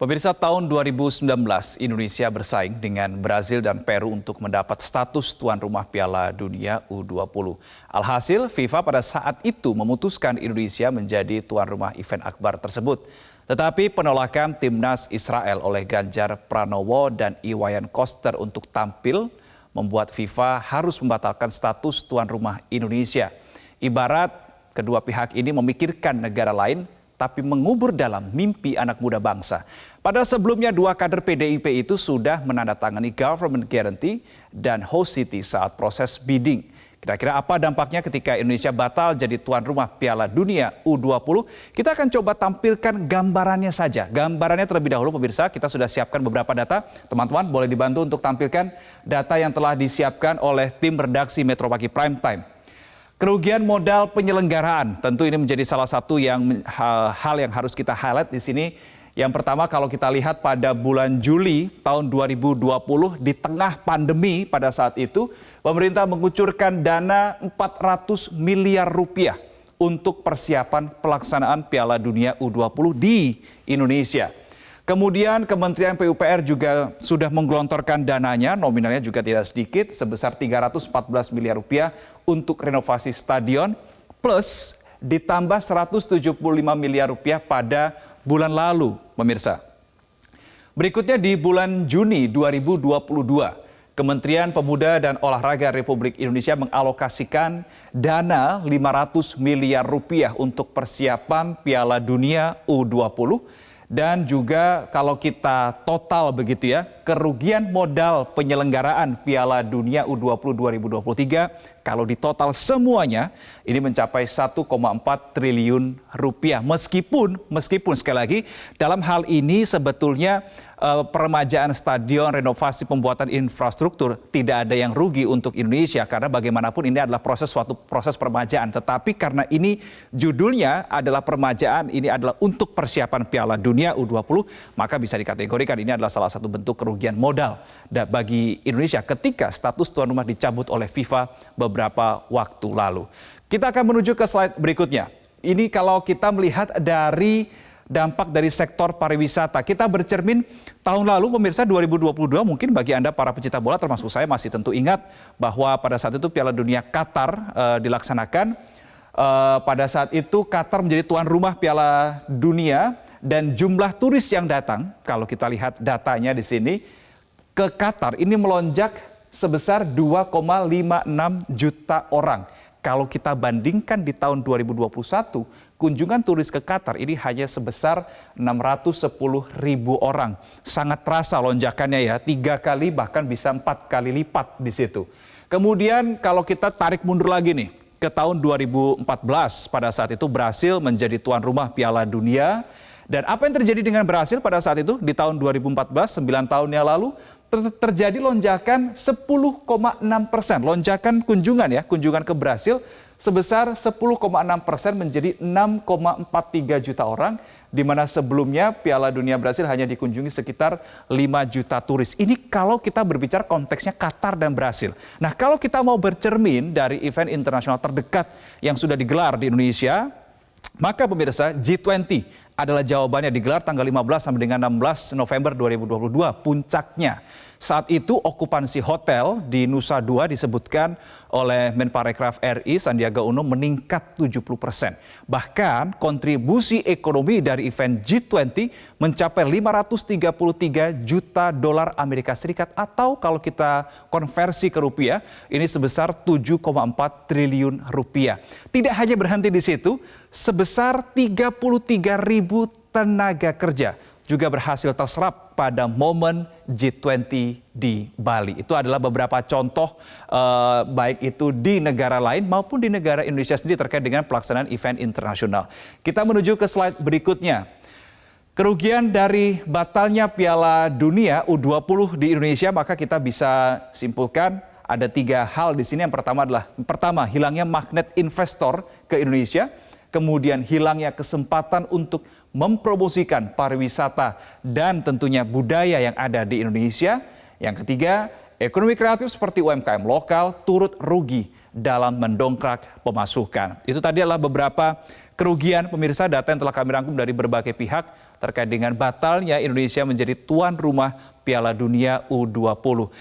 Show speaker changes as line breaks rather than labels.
Pemirsa, tahun 2019 Indonesia bersaing dengan Brazil dan Peru untuk mendapat status tuan rumah Piala Dunia U20. Alhasil, FIFA pada saat itu memutuskan Indonesia menjadi tuan rumah event akbar tersebut. Tetapi penolakan timnas Israel oleh Ganjar Pranowo dan Iwayan Koster untuk tampil membuat FIFA harus membatalkan status tuan rumah Indonesia. Ibarat kedua pihak ini memikirkan negara lain tapi mengubur dalam mimpi anak muda bangsa. Pada sebelumnya, dua kader PDIP itu sudah menandatangani government guarantee dan host city saat proses bidding. Kira-kira apa dampaknya ketika Indonesia batal jadi tuan rumah Piala Dunia U20? Kita akan coba tampilkan gambarannya saja. Gambarannya terlebih dahulu pemirsa, kita sudah siapkan beberapa data. Teman-teman boleh dibantu untuk tampilkan data yang telah disiapkan oleh tim redaksi Metro Pagi Prime Time. Kerugian modal penyelenggaraan, tentu ini menjadi salah satu hal yang harus kita highlight di sini. Yang pertama, kalau kita lihat pada bulan Juli tahun 2020 di tengah pandemi pada saat itu, pemerintah mengucurkan dana 400 miliar rupiah untuk persiapan pelaksanaan Piala Dunia U20 di Indonesia. Kemudian Kementerian PUPR juga sudah menggelontorkan dananya, nominalnya juga tidak sedikit, sebesar 314 miliar rupiah untuk renovasi stadion, plus ditambah 175 miliar rupiah pada bulan lalu, pemirsa. Berikutnya di bulan Juni 2022, Kementerian Pemuda dan Olahraga Republik Indonesia mengalokasikan dana 500 miliar rupiah untuk persiapan Piala Dunia U20. Dan juga kalau kita total begitu ya, kerugian modal penyelenggaraan Piala Dunia U20 2023 kalau ditotal semuanya ini mencapai 1,4 triliun rupiah. Meskipun sekali lagi dalam hal ini sebetulnya peremajaan stadion, renovasi pembuatan infrastruktur tidak ada yang rugi untuk Indonesia karena bagaimanapun ini adalah suatu proses peremajaan. Tetapi karena ini judulnya adalah peremajaan, ini adalah untuk persiapan Piala Dunia U20, maka bisa dikategorikan ini adalah salah satu bentuk kerugian modal bagi Indonesia ketika status tuan rumah dicabut oleh FIFA beberapa waktu lalu. Kita akan menuju ke slide berikutnya. Ini kalau kita melihat dari dampak dari sektor pariwisata. Kita bercermin tahun lalu pemirsa 2022 mungkin bagi Anda para pecinta bola termasuk saya masih tentu ingat bahwa pada saat itu Piala Dunia Qatar dilaksanakan. Pada saat itu Qatar menjadi tuan rumah Piala Dunia dan jumlah turis yang datang, kalau kita lihat datanya di sini, ke Qatar ini melonjak sebesar 2,56 juta orang. Kalau kita bandingkan di tahun 2021, kunjungan turis ke Qatar ini hanya sebesar 610 ribu orang. Sangat terasa lonjakannya ya, 3 kali bahkan bisa 4 kali lipat di situ. Kemudian kalau kita tarik mundur lagi nih, ke tahun 2014 pada saat itu Brasil menjadi tuan rumah Piala Dunia. Dan apa yang terjadi dengan Brasil pada saat itu di tahun 2014, 9 tahun yang lalu, terjadi lonjakan 10,6%. Lonjakan kunjungan ke Brasil sebesar 10,6% menjadi 6,43 juta orang, di mana sebelumnya Piala Dunia Brasil hanya dikunjungi sekitar 5 juta turis. Ini kalau kita berbicara konteksnya Qatar dan Brasil. Nah, kalau kita mau bercermin dari event internasional terdekat yang sudah digelar di Indonesia, maka pemirsa G20 adalah jawabannya, digelar tanggal 15 sampai dengan 16 November 2022 puncaknya. Saat itu okupansi hotel di Nusa Dua disebutkan oleh Menparekraf RI Sandiaga Uno meningkat 70%. Bahkan kontribusi ekonomi dari event G20 mencapai 533 juta dolar Amerika Serikat atau kalau kita konversi ke rupiah ini sebesar 7,4 triliun rupiah. Tidak hanya berhenti di situ, sebesar 33 ribu tenaga kerja juga berhasil terserap pada momen G20 di Bali. Itu adalah beberapa contoh baik itu di negara lain maupun di negara Indonesia sendiri terkait dengan pelaksanaan event internasional. Kita menuju ke slide berikutnya. Kerugian dari batalnya Piala Dunia U20 di Indonesia, maka kita bisa simpulkan ada 3 hal di sini. Yang pertama adalah hilangnya magnet investor ke Indonesia. Kemudian hilangnya kesempatan untuk mempromosikan pariwisata dan tentunya budaya yang ada di Indonesia. Yang ketiga, ekonomi kreatif seperti UMKM lokal turut rugi dalam mendongkrak pemasukan. Itu tadi adalah beberapa kerugian pemirsa, data yang telah kami rangkum dari berbagai pihak terkait dengan batalnya Indonesia menjadi tuan rumah Piala Dunia U20.